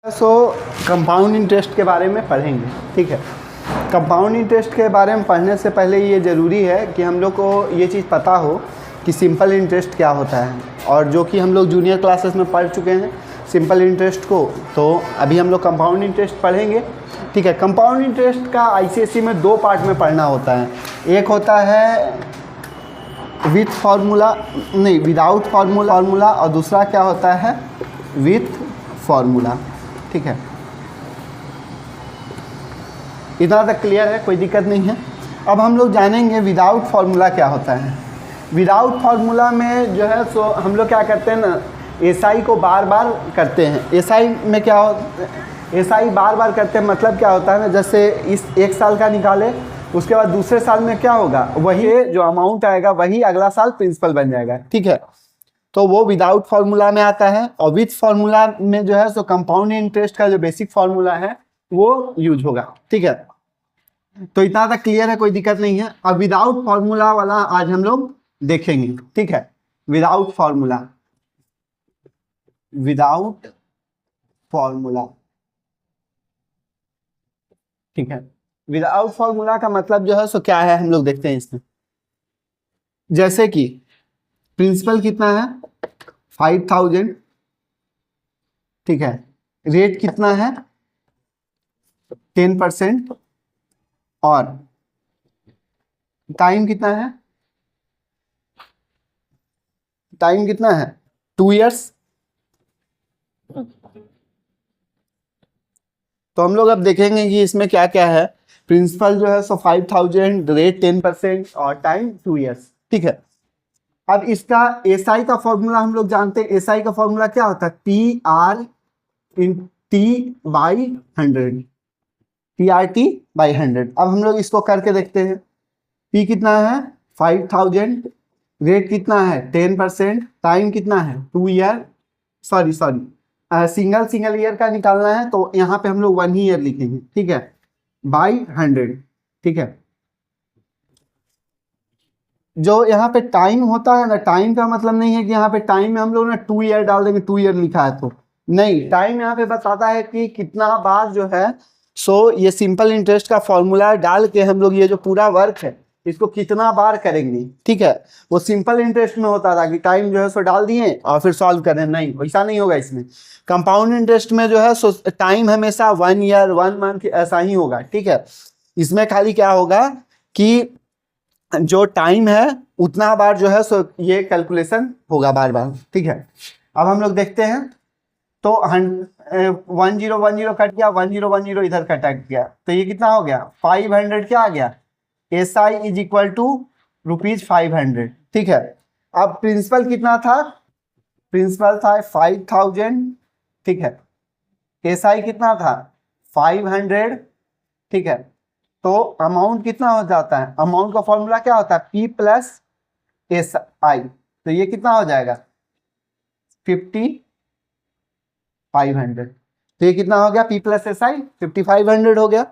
Compound interest के बारे में पढ़ेंगे। ठीक है, कंपाउंड इंटरेस्ट के बारे में पढ़ने से पहले ये ज़रूरी है कि हम लोग को ये चीज़ पता हो कि सिंपल इंटरेस्ट क्या होता है, और जो कि हम लोग जूनियर क्लासेस में पढ़ चुके हैं सिंपल इंटरेस्ट को, तो अभी हम लोग कंपाउंड इंटरेस्ट पढ़ेंगे। ठीक है, कंपाउंड इंटरेस्ट का आईसीएसई में दो पार्ट में पढ़ना होता है। एक होता है विथ फार्मूला, नहीं विदाउट फार्मूला, और दूसरा क्या होता है विथ फार्मूला। ठीक है, इतना तक क्लियर है, कोई दिक्कत नहीं है। अब हम लोग जानेंगे विदाउट फार्मूला क्या होता है। विदाउट फार्मूला में जो है सो हम लोग क्या करते हैं ना, एसआई को बार बार करते हैं। एसआई में क्या होता है, एसआई बार बार करते हैं, मतलब क्या होता है ना, जैसे इस एक साल का निकाले, उसके बाद दूसरे साल में क्या होगा, वही जो अमाउंट आएगा वही अगला साल प्रिंसिपल बन जाएगा। ठीक है, तो वो विदाउट फार्मूला में आता है। और विथ फार्मूला में जो है सो कंपाउंड इंटरेस्ट का जो बेसिक फार्मूला है वो यूज होगा। ठीक है, तो इतना तक क्लियर है, कोई दिक्कत नहीं है। अब विदाउट फार्मूला वाला आज हम लोग देखेंगे। ठीक है, विदाउट फार्मूला, विदाउट फार्मूला। ठीक है, विदाउट फार्मूला का मतलब जो है सो क्या है, हम लोग देखते हैं इसमें। जैसे कि प्रिंसिपल कितना है 5000। ठीक है, रेट कितना है 10%, और टाइम कितना है, टाइम कितना है 2 इयर्स। तो हम लोग अब देखेंगे कि इसमें क्या क्या है। प्रिंसिपल जो है सो 5000, रेट 10% और टाइम 2 इयर्स। ठीक है, अब इसका एसआई का फॉर्मूला हम लोग जानते हैं। एसआई का फॉर्मूला क्या होता है, TRT/100, TRT/100। अब हम लोग इसको करके देखते हैं। P कितना है 5000, रेट कितना है 10%, टाइम कितना है 2 ईयर, सॉरी सिंगल ईयर का निकालना है, तो यहाँ पे हम लोग 1 ईयर लिखेंगे। ठीक है, बाई 100। ठीक है, जो यहाँ पे टाइम होता है ना, टाइम का मतलब नहीं है कि यहाँ पे टाइम में हम लोग ना 2 ईयर डाल देंगे, 2 ईयर लिखा है तो नहीं, टाइम यहाँ पे बताता है कि कितना बार जो है सो ये सिंपल इंटरेस्ट का फॉर्मूला डाल के हम लोग ये जो पूरा वर्क है इसको कितना बार करेंगे। ठीक है, वो सिंपल इंटरेस्ट में होता था कि टाइम जो है सो डाल दिए और फिर सॉल्व करें, नहीं वैसा नहीं होगा इसमें। कंपाउंड इंटरेस्ट में जो है सो टाइम हमेशा 1 ईयर 1 मंथ ऐसा ही होगा। ठीक है, इसमें खाली क्या होगा कि जो टाइम है उतना बार जो है सो ये कैलकुलेशन होगा बार बार। ठीक है, अब हम लोग देखते हैं, तो 1010 कट गया, 1010 इधर कट गया, तो ये कितना हो गया 500 क्या आ गया, SI इज इक्वल टू ₹500। ठीक है, अब प्रिंसिपल कितना था, प्रिंसिपल था 5000। ठीक है, SI कितना था 500। ठीक है, तो अमाउंट कितना हो जाता है, अमाउंट का फॉर्मूला क्या होता है P + SI, तो ये कितना हो जाएगा 5500। तो ये कितना हो गया P + SI 5500 हो गया।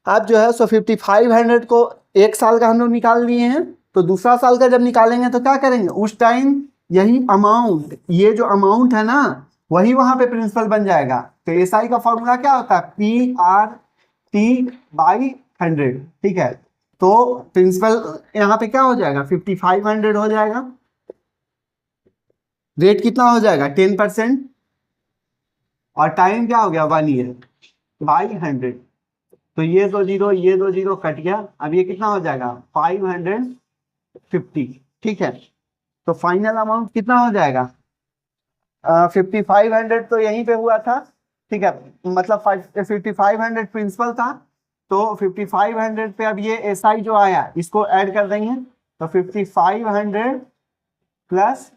अब जो है सो 5500 को एक साल का हम लोग निकाल लिए हैं, तो दूसरा साल का जब निकालेंगे तो क्या करेंगे, उस टाइम यही अमाउंट, ये जो अमाउंट है ना वही वहां पे प्रिंसिपल बन जाएगा। तो SI का फॉर्मूला क्या होता है PRT/100। ठीक है, तो प्रिंसिपल यहाँ पे क्या हो जाएगा 5500 हो जाएगा, रेट कितना हो जाएगा 10%, और टाइम क्या हो गया 1 ईयर बाई 100। तो ये 2 जीरो कट गया, अब ये कितना हो जाएगा 550। ठीक है, तो फाइनल अमाउंट कितना हो जाएगा 5500 तो यहीं पे हुआ था। ठीक है, मतलब 5500 प्रिंसिपल था, तो 5500 पे अब ये SI जो आया इसको ऐड कर देंगे, तो 5500 +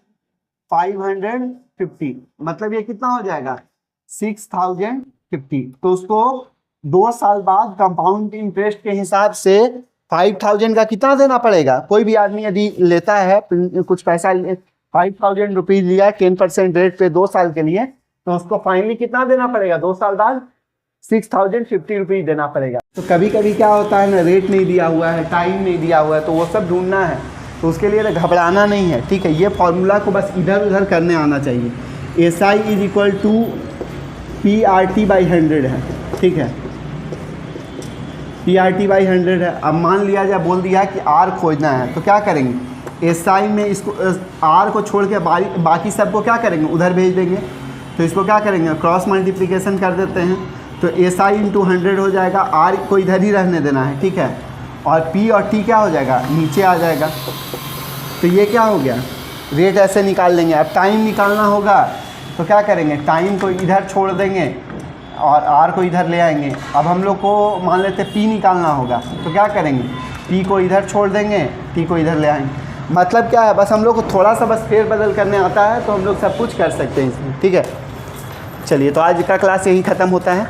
550, मतलब ये कितना हो जाएगा 6050। तो उसको 2 साल बाद कंपाउंड इंटरेस्ट के हिसाब से 5000 का कितना देना पड़ेगा। कोई भी आदमी यदि लेता है कुछ पैसा, 5000 रुपीज लिया 10% रेट पे 2 साल के लिए, तो उसको फाइनली कितना देना पड़ेगा 2 साल बाद 6050 रुपीज देना पड़ेगा। तो कभी कभी क्या होता है ना, रेट नहीं दिया हुआ है, टाइम नहीं दिया हुआ है, तो वो सब ढूंढना है, तो उसके लिए घबराना नहीं है। ठीक है, ये फॉर्मूला को बस इधर उधर करने आना चाहिए। SI is equal to PRT/100 है, ठीक है, PRT/100 है। अब मान लिया जाए बोल दिया कि R खोजना है, तो क्या करेंगे, SI में इसको R को छोड़ के बाकी सबको क्या करेंगे, उधर भेज देंगे। तो इसको क्या करेंगे, क्रॉस मल्टीप्लिकेशन कर देते हैं, तो SI × 100 हो जाएगा, R को इधर ही रहने देना है, ठीक है, और P और T क्या हो जाएगा, नीचे आ जाएगा। तो ये क्या हो गया, रेट ऐसे निकाल लेंगे। अब टाइम निकालना होगा तो क्या करेंगे, टाइम को इधर छोड़ देंगे और R को इधर ले आएंगे। अब हम लोग को मान लेते P निकालना होगा, तो क्या करेंगे, P को इधर छोड़ देंगे, T को इधर ले आएंगे। मतलब क्या है, बस हम लोग को थोड़ा सा बस फेरबदल करने आता है तो हम लोग सब कुछ कर सकते हैं इसमें, ठीक है। चलिए, तो आज का क्लास यही ख़त्म होता है।